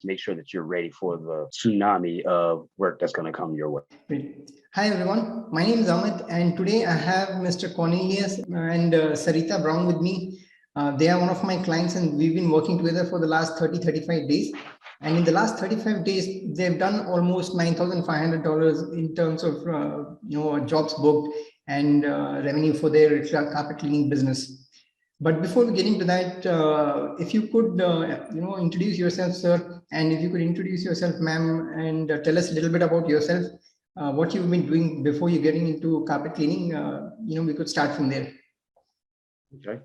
make sure that you're ready for the tsunami of work that's going to come your way. Great. Hi everyone, my name is Amit and today I have Mr. Cornelius and Sarita Brown with me. They are one of my clients and we've been working together for the last 35 days. And in the last 35 days, they've done almost $9,500 in terms of jobs booked and revenue for their carpet cleaning business. But before we get into that, if you could, introduce yourself, sir, and if you could introduce yourself, ma'am, and tell us a little bit about yourself, what you've been doing before you getting into carpet cleaning. We could start from there. Okay.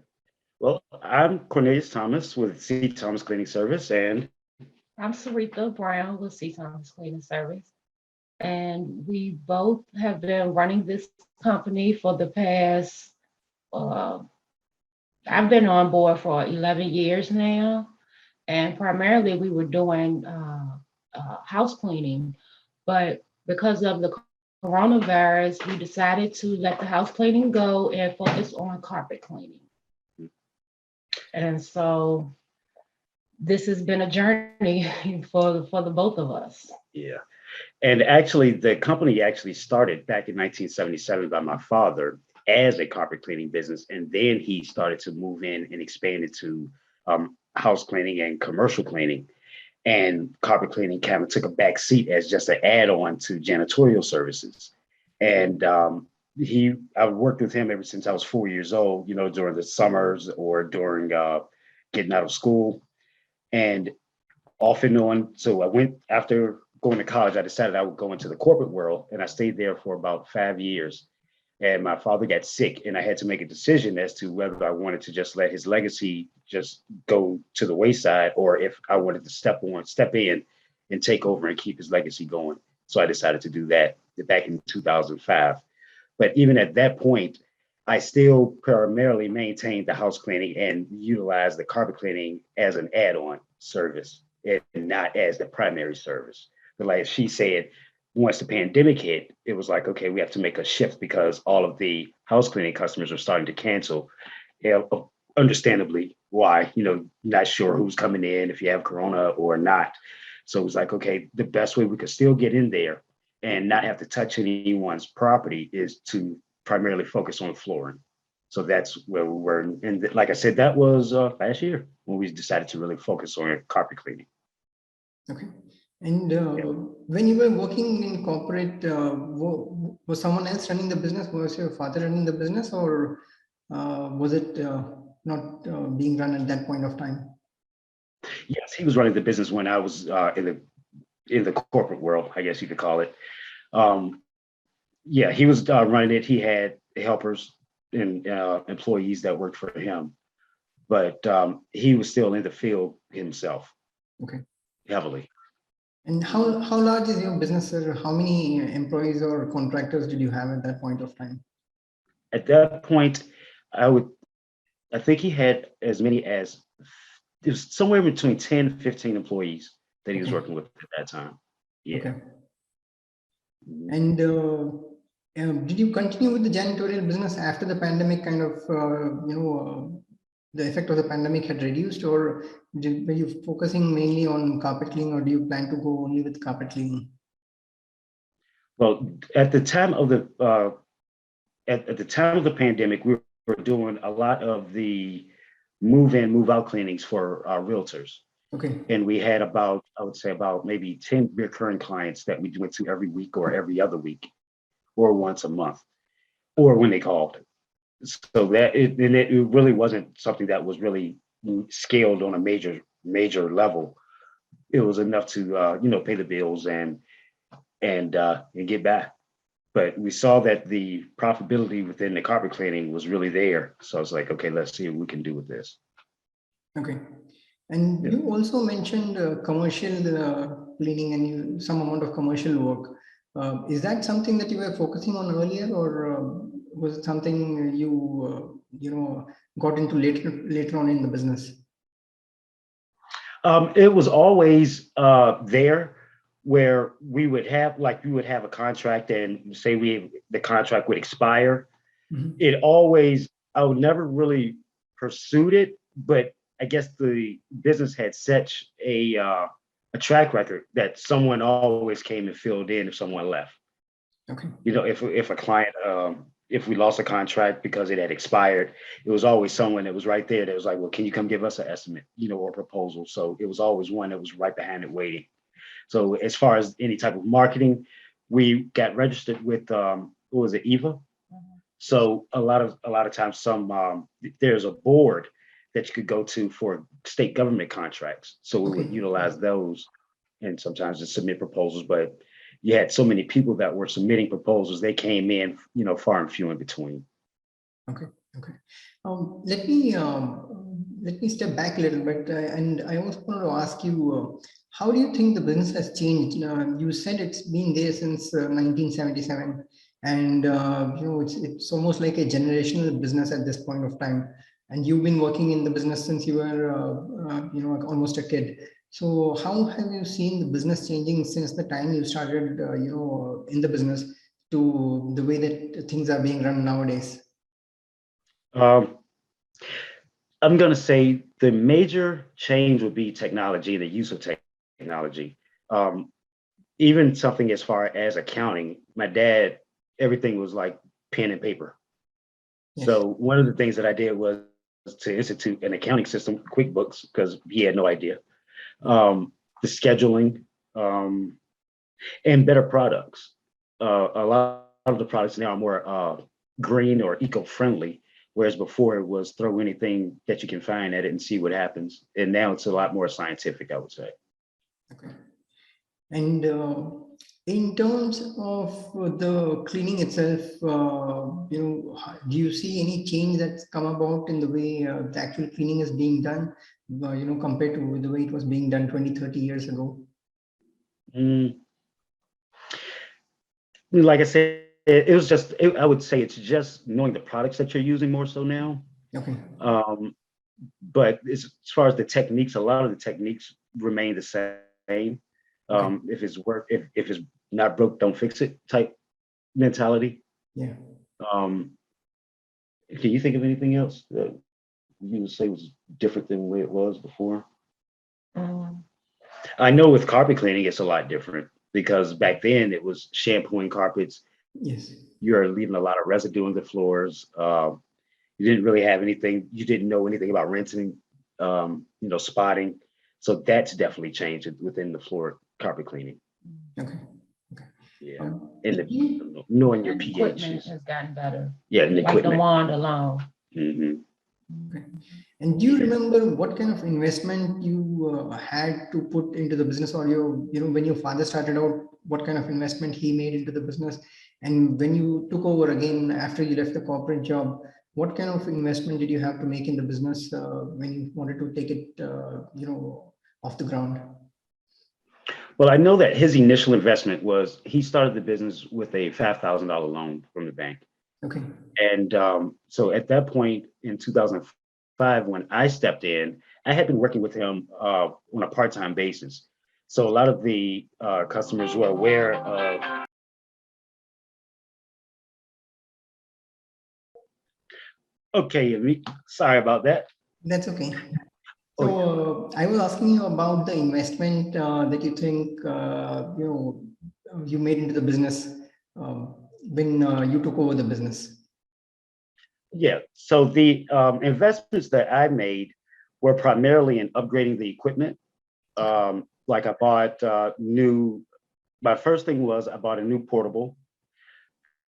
Well, I'm Cornelius Thomas with C. Thomas Cleaning Service, and I'm Sarita Brown with C. Thomas Cleaning Service. And we both have been running this company for the past, I've been on board for 11 years now. And primarily we were doing house cleaning. But because of the coronavirus, we decided to let the house cleaning go and focus on carpet cleaning. And so this has been a journey for the both of us. yeah. And actually, the company actually started back in 1977 by my father as a carpet cleaning business. And then he started to move in and expand into house cleaning and commercial cleaning. And carpet cleaning kind of took a back seat as just an add-on to janitorial services. And I worked with him ever since I was 4 years old, during the summers or during getting out of school. And off and on. So I went after going to college, I decided I would go into the corporate world, and I stayed there for about 5 years. And my father got sick, and I had to make a decision as to whether I wanted to just let his legacy just go to the wayside, or if I wanted to step in and take over and keep his legacy going. So I decided to do that back in 2005. But even at that point, I still primarily maintained the house cleaning and utilized the carpet cleaning as an add-on service and not as the primary service. But like she said, once the pandemic hit, it was like, okay, we have to make a shift because all of the house cleaning customers are starting to cancel. Understandably, why, not sure who's coming in, if you have Corona or not. So it was like, okay, the best way we could still get in there and not have to touch anyone's property is to primarily focus on flooring. So that's where we were. And like I said, that was last year when we decided to really focus on carpet cleaning. Okay. And when you were working in corporate, was someone else running the business? Was your father running the business, or was it not being run at that point of time? Yes, he was running the business when I was in the corporate world, I guess you could call it. Yeah, he was running it. He had helpers and employees that worked for him, but he was still in the field himself. Okay. Heavily. And how large is your business, sir? How many employees or contractors did you have at that point of time? At that point, I think he had as many as, it was somewhere between 10 and 15 employees that he was working with at that time. Yeah. Okay. And did you continue with the janitorial business after the pandemic kind of, the effect of the pandemic had reduced, or were you focusing mainly on carpet cleaning, or do you plan to go only with carpet cleaning? Well, at the time of the pandemic, we were doing a lot of the move in, move out cleanings for our realtors. Okay. And we had I would say about maybe 10 recurring clients that we went to every week or every other week or once a month or when they called. So that it really wasn't something that was really scaled on a major level. It was enough to pay the bills and get back. But we saw that the profitability within the carpet cleaning was really there. So I was like, okay, let's see what we can do with this. Okay. And you also mentioned commercial cleaning and some amount of commercial work. Is that something that you were focusing on earlier, or was it something you got into later on in the business? It was always there, where we would have a contract and say the contract would expire. Mm-hmm. I would never really pursued it, but I guess the business had such a a track record that someone always came and filled in if someone left. Okay. You know, if a client, if we lost a contract because it had expired, it was always someone that was right there that was like, well, can you come give us an estimate, you know, or proposal? So it was always one that was right behind it waiting. So as far as any type of marketing, we got registered with what was it, EVA? So a lot of times there's a board that you could go to for state government contracts. So we would Okay. utilize those and sometimes to submit proposals, but you had so many people that were submitting proposals, they came in, you know, far and few in between. Okay. Okay. Let me step back a little bit, and I also wanted to ask you, how do you think the business has changed? You said it's been there since 1977, and you know, it's almost like a generational business at this point of time. And you've been working in the business since you were, you know, almost a kid. So how have you seen the business changing since the time you started, you know, in the business to the way that things are being run nowadays? Um, I'm going to say the major change would be technology, the use of technology. Um, Even something as far as accounting, my dad, everything was like pen and paper. Yes. So one of the things that I did was to institute an accounting system, QuickBooks, because he had no idea. The scheduling, um, and better products. A lot of the products now are more green or eco-friendly, whereas before it was throw anything that you can find at it and see what happens. And now it's a lot more scientific, I would say. Okay. And in terms of the cleaning itself, you know, do you see any change that's come about in the way the actual cleaning is being done, you know, compared to the way it was being done 20, 30 years ago? Mm, like I said, it was just, I would say it's just knowing the products that you're using more so now. Okay. Um, but as far as the techniques, a lot of the techniques remain the same. Okay. If it's not broke, don't fix it type mentality. Yeah. Um, can you think of anything else that you would say was different than the way it was before? Um, I know with carpet cleaning, it's a lot different because back then it was shampooing carpets. Yes. You're leaving a lot of residue on the floors. You didn't really have anything. You didn't know anything about rinsing, you know, spotting. So that's definitely changed within the floor carpet cleaning. Okay. Okay. Yeah, Um, and do you, knowing your and equipment pHs. has gotten better, Yeah, and like the equipment. wand alone. Hmm. okay. And do you remember what kind of investment you had to put into the business, or you know, when your father started out, what kind of investment he made into the business? And when you took over again after you left the corporate job, what kind of investment did you have to make in the business when you wanted to take it, you know, off the ground? Well, I know that his initial investment was he started the business with a $5,000 loan from the bank. Okay. And so at that point in 2005, when I stepped in, I had been working with him on a part-time basis. So a lot of the customers were aware of, okay, sorry about that. That's okay. Oh, yeah. So I was asking you about the investment that you think you know you made into the business when you took over the business. Yeah. So the investments that I made were primarily in upgrading the equipment. Like I bought my first thing was I bought a new portable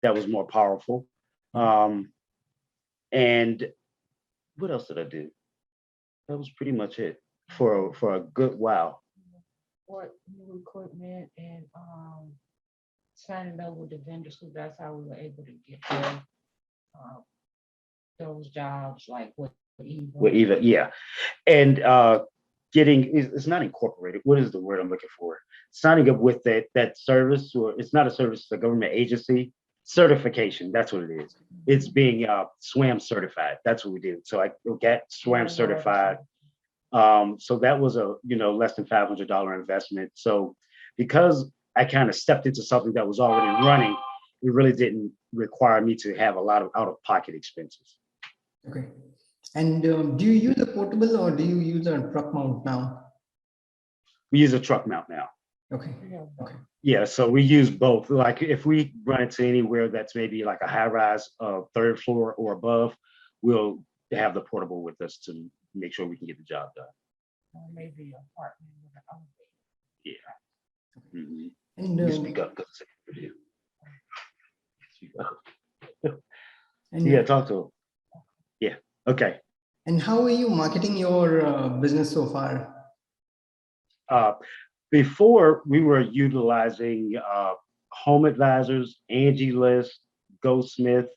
that was more powerful. Um, and what else did I do? That was pretty much it for a good while. What new equipment and signing up with the vendors, because that's how we were able to get uh, those jobs like with With Eva. even yeah, and getting it's not incorporated. What is the word I'm looking for? Signing up with that service, or it's not a service, it's a government agency certification. That's what it is. It's being SWAM certified. That's what we did. So I got SWAM certified. So that was a less than $500 investment. So because I kind of stepped into something that was already running, it really didn't require me to have a lot of out of pocket expenses. Okay. And do you use a portable or do you use a truck mount now? We use a truck mount now. Okay. Yeah. Okay. Yeah, so we use both. Like if we run into anywhere that's maybe like a high rise, third floor or above, we'll have the portable with us to make sure we can get the job done. Or maybe apartment with an elevator. Yeah. Mhm. And You can speak up. 'Cause speak up. Yeah, and talk to him. Yeah. Okay. and how are you marketing your business so far? Uh, Before we were utilizing Home Advisors, Angie List, Goldsmith.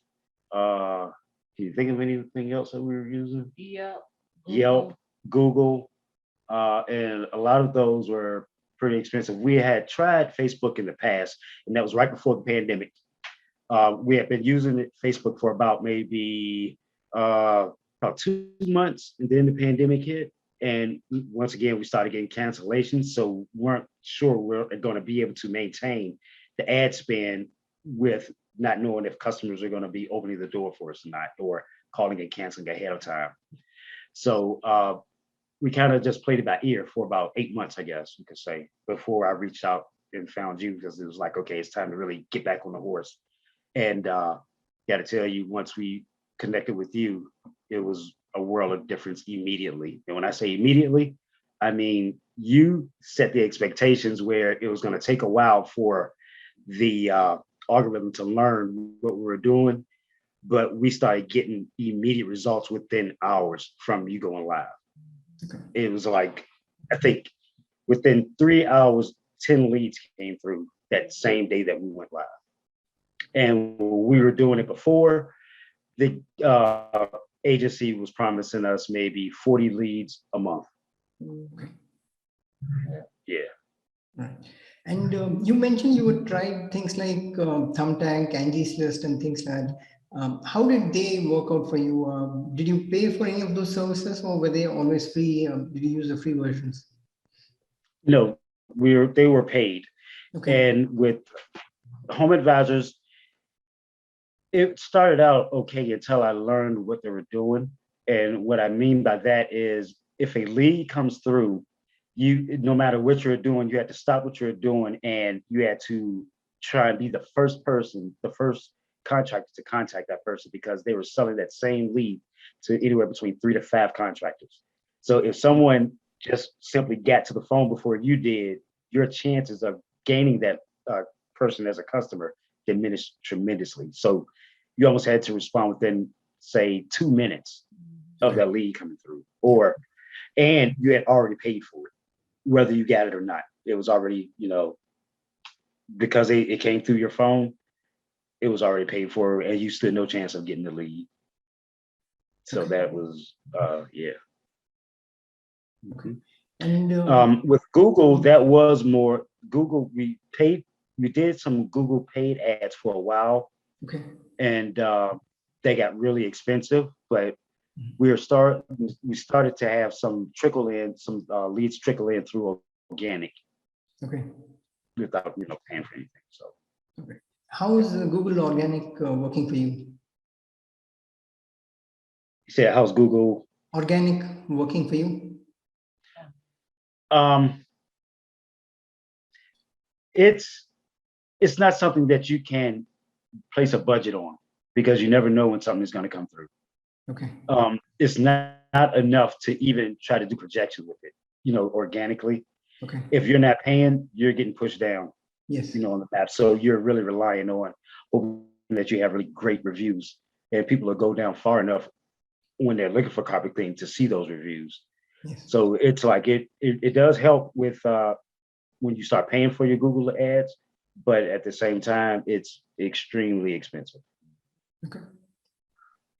Can you think of anything else that we were using? Yeah. Yelp, Google, and a lot of those were pretty expensive. We had tried Facebook in the past, and that was right before the pandemic. We had been using Facebook for about maybe about 2 months, and then the pandemic hit. And once again, we started getting cancellations, so we weren't sure we're going to be able to maintain the ad spend with not knowing if customers are going to be opening the door for us or not, or calling and canceling ahead of time. So we kind of just played it by ear for about 8 months, I guess you could say, before I reached out and found you, because it was like, okay, it's time to really get back on the horse. And got to tell you, once we connected with you, it was a world of difference immediately. And when I say immediately, I mean you set the expectations where it was going to take a while for the algorithm to learn what we were doing, but we started getting immediate results within hours from you going live. Okay. It was like, I think within 3 hours, 10 leads came through that same day that we went live. And we were doing it before, the agency was promising us maybe 40 leads a month. Okay. Yeah. Right. And you mentioned you would try things like Thumbtack, Angie's List, and things like that. How did they work out for you? Did you pay for any of those services, or were they always free? Did you use the free versions? No, they were paid. Okay. And with Home Advisors, it started out okay until I learned what they were doing. And what I mean by that is if a lead comes through, you, no matter what you're doing, you had to stop what you're doing and you had to try and be the first person, the first contractor to contact that person, because they were selling that same lead to anywhere between 3 to 5 contractors. So if someone just simply got to the phone before you did, your chances of gaining that person as a customer diminished tremendously. So you almost had to respond within, say, 2 minutes of that lead coming through, and you had already paid for it, whether you got it or not. It was already, because it came through your phone, it was already paid for, and you stood no chance of getting the lead. So Okay. that was, yeah. Okay. And With Google, that was more Google. We did some Google paid ads for a while, okay. and they got really expensive. But we started to have some leads trickle in through organic Okay. without paying for anything. So Okay. How is Google Organic working for you? you said, how's Google? Organic working for you? Um, it's not something that you can place a budget on, because you never know when something is going to come through. Okay. It's not enough to even try to do projections with it, organically. Okay. If you're not paying, you're getting pushed down, Yes. on the map. So you're really relying on hoping that you have really great reviews, and people will go down far enough when they're looking for carpet cleaning to see those reviews. Yes. So it's like it does help with when you start paying for your Google ads, but at the same time, it's extremely expensive. Okay.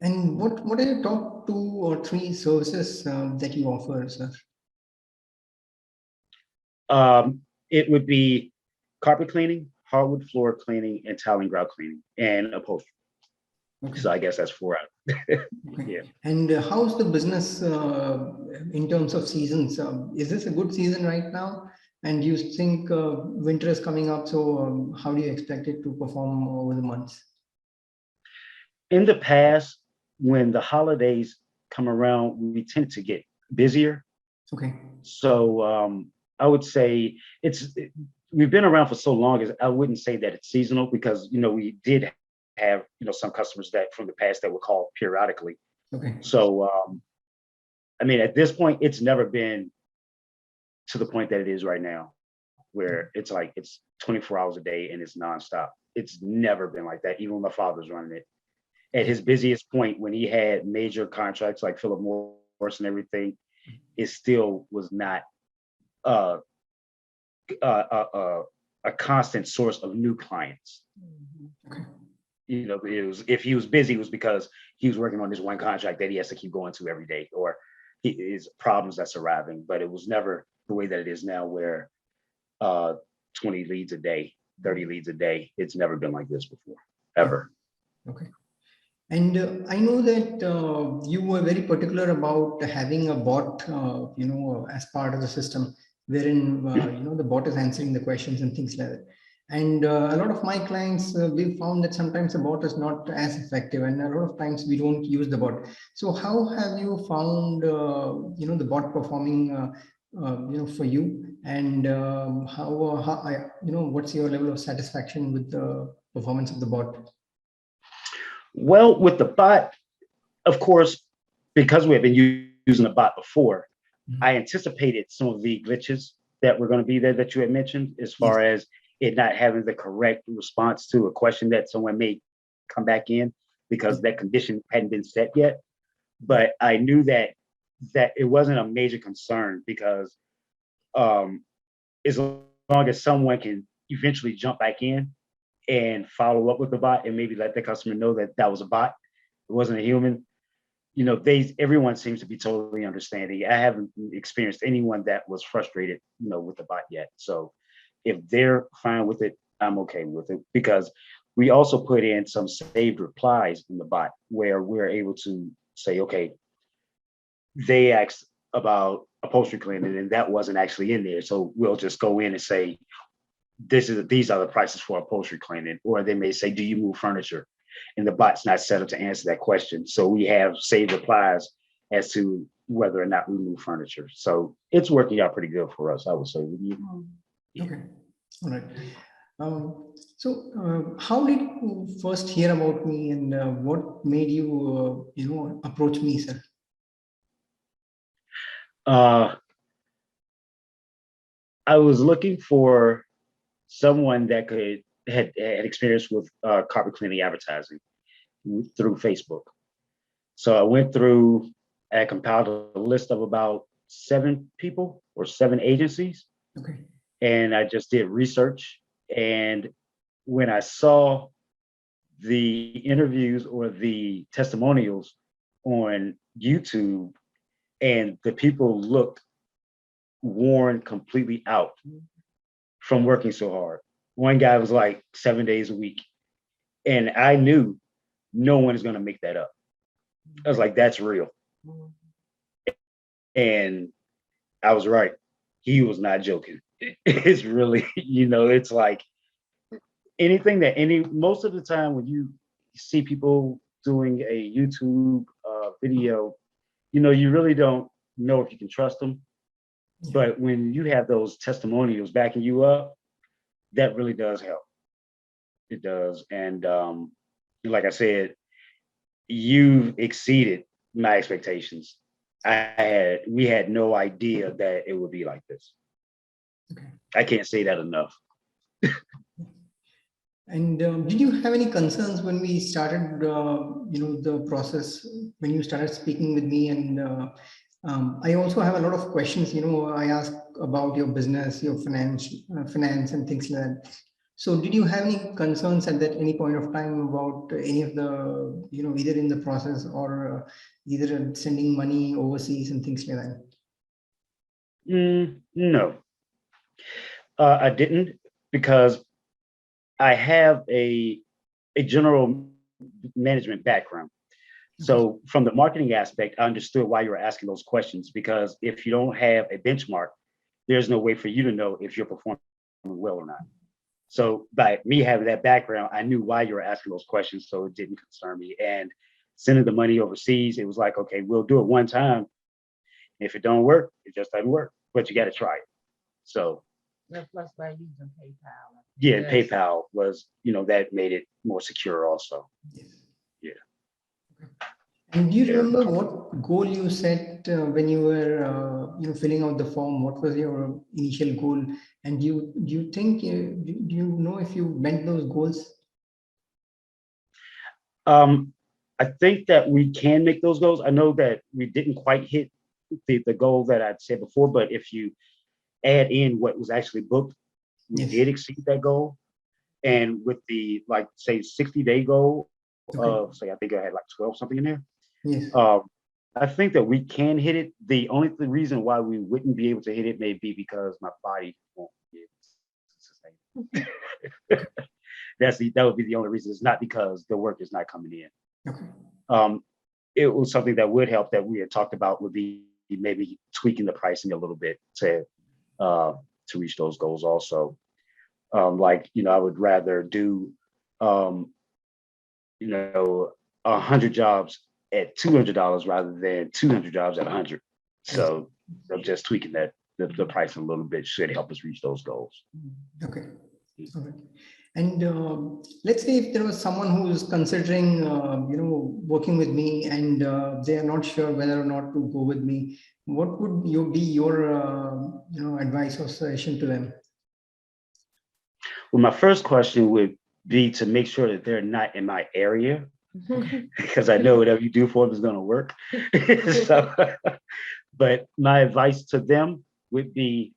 And what are your top 2 or 3 services that you offer, sir? It would be carpet cleaning, hardwood floor cleaning, and tile and grout cleaning, and upholstery. Okay. So I guess that's 4 out. Okay. Yeah. And how's the business in terms of seasons? Is this a good season right now? And do you think winter is coming up? So how do you expect it to perform over the months? In the past, when the holidays come around, we tend to get busier. Okay. So I would say we've been around for so long. As I wouldn't say that it's seasonal because we did have some customers that from the past that would call periodically. Okay. So I mean, at this point, it's never been to the point that it is right now, where it's like it's 24 hours a day and it's nonstop. It's never been like that. Even when my father's running it. At his busiest point, when he had major contracts like Philip Morris and everything, it still was not uh, a constant source of new clients. Okay. It was if he was busy, it was because he was working on this one contract that he has to keep going to every day, or his problems that's arriving. But it was never the way that it is now, where uh, 20 leads a day, 30 leads a day. It's never been like this before, ever. Okay. And I know that you were very particular about having a bot, as part of the system, wherein the bot is answering the questions and things like that. And a lot of my clients, we've found that sometimes the bot is not as effective, and a lot of times we don't use the bot. So how have you found, the bot performing, for you, and what's your level of satisfaction with the performance of the bot? Well, with the bot, of course, because we have been using the bot before, I anticipated some of the glitches that were going to be there that you had mentioned, as far as it not having the correct response to a question that someone may come back in because that condition hadn't been set yet. But I knew that it wasn't a major concern because as long as someone can eventually jump back in and follow up with the bot and maybe let the customer know that that was a bot, it wasn't a human. Everyone seems to be totally understanding. I haven't experienced anyone that was frustrated, with the bot yet. So if they're fine with it, I'm okay with it, because we also put in some saved replies in the bot where we're able to say, okay, they asked about upholstery cleaning and that wasn't actually in there. So we'll just go in and say, these are the prices for upholstery cleaning. Or they may say, do you move furniture? And the bot's not set up to answer that question. So we have saved replies as to whether or not we move furniture. So it's working out pretty good for us, I would say. Okay. All right. How did you first hear about me, and what made you, approach me, sir? I was looking for someone that had experience with carpet cleaning advertising through Facebook. So I went through and compiled a list of about 7 people or 7 agencies. Okay. And I just did research. And when I saw the interviews or the testimonials on YouTube, and the people looked worn completely out from working so hard. One guy was like 7 days a week. And I knew no one is going to make that up. I was like, that's real. And I was right. He was not joking. It's really, it's like anything that most of the time when you see people doing a YouTube video, you really don't know if you can trust them. But when you have those testimonials backing you up, that really does help. It does. And like I said, you've exceeded my expectations. We had no idea that it would be like this. Okay. I can't say that enough. And did you have any concerns when we started, the process, when you started speaking with me? And I also have a lot of questions. I ask about your business, your finance and things like that. So did you have any concerns at any point of time about any of the, either in the process or either sending money overseas and things like that? No, I didn't, because I have a general management background. So from the marketing aspect, I understood why you were asking those questions, because if you don't have a benchmark, there's no way for you to know if you're performing well or not. So by me having that background, I knew why you were asking those questions, so it didn't concern me. And sending the money overseas, it was like, okay, we'll do it one time. If it don't work, it just doesn't work, but you got to try it. So Yeah, plus by using PayPal. yeah, Yes. PayPal was, that made it more secure also. Yes. Yeah. And do you Yeah. remember what goal you set when you were, filling out the form? What was your initial goal? And do you think do you know if you met those goals? I think that we can make those goals. I know that we didn't quite hit the goal that I'd said before, but if you add in what was actually booked, we Yes. did exceed that goal. And with the, like, say, 60-day goal Okay. of, say, I think I had like 12 something in there. Yes. I think that we can hit it. The only reason why we wouldn't be able to hit it may be because my body won't be able to sustain it. That would be the only reason. It's not because the work is not coming in. Okay. It was something that would help that we had talked about would be maybe tweaking the pricing a little bit to reach those goals also. Like, I would rather do, um, 100 jobs at $200 rather than 200 jobs at 100. So just tweaking the price a little bit should help us reach those goals. Okay. All right. And let's say if there was someone who's considering, working with me, and they are not sure whether or not to go with me, what would be your, advice or suggestion to them? Well, my first question would be to make sure that they're not in my area, because I know whatever you do for them is going to work. So, but my advice to them would be,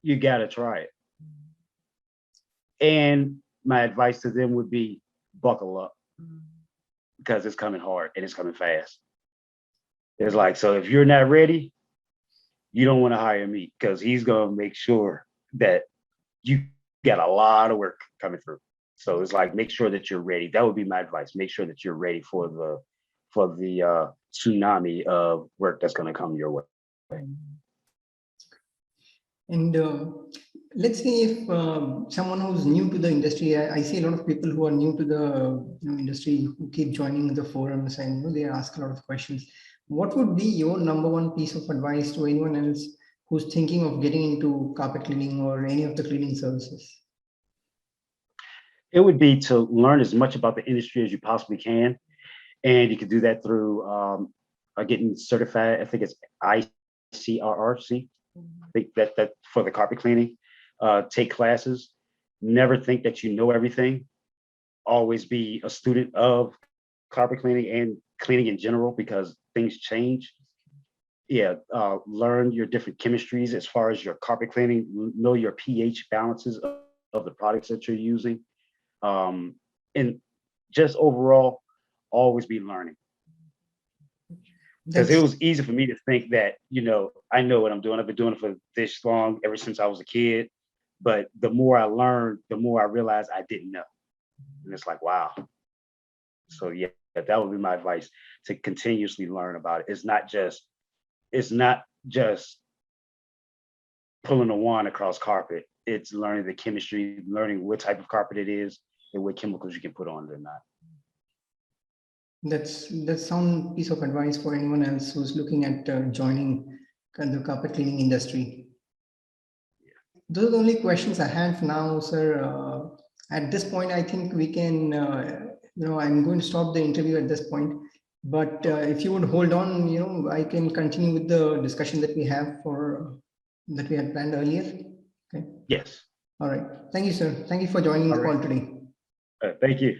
you got to try it. And my advice to them would be, buckle up, because it's coming hard and it's coming fast. It's like, so if you're not ready, you don't want to hire me, because he's going to make sure that you got a lot of work coming through. So it's like, make sure that you're ready. That would be my advice. Make sure that you're ready for the tsunami of work that's going to come your way. And let's say if someone who's new to the industry, I see a lot of people who are new to the industry who keep joining the forums, and they ask a lot of questions. What would be your number one piece of advice to anyone else who's thinking of getting into carpet cleaning or any of the cleaning services? It would be to learn as much about the industry as you possibly can. And you can do that through getting certified. I think it's ICRRC. I think that for the carpet cleaning. Take classes. Never think that you know everything. Always be a student of carpet cleaning and cleaning in general, because things change. Yeah, learn your different chemistries as far as your carpet cleaning. Know your pH balances of the products that you're using. And just overall, always be learning. Because it was easy for me to think that, I know what I'm doing. I've been doing it for this long, ever since I was a kid. But the more I learned, the more I realized I didn't know. And it's like, wow. So yeah, that would be my advice, to continuously learn about it. It's not just pulling a wand across carpet. It's learning the chemistry, learning what type of carpet it is, and what chemicals you can put on it or not. That's sound piece of advice for anyone else who's looking at joining the carpet cleaning industry. Those are the only questions I have for now, sir. At this point, I think we can, I'm going to stop the interview at this point. But if you would hold on, I can continue with the discussion that we had planned earlier. Okay. Yes. All right. Thank you, sir. Thank you for joining the call today. Thank you.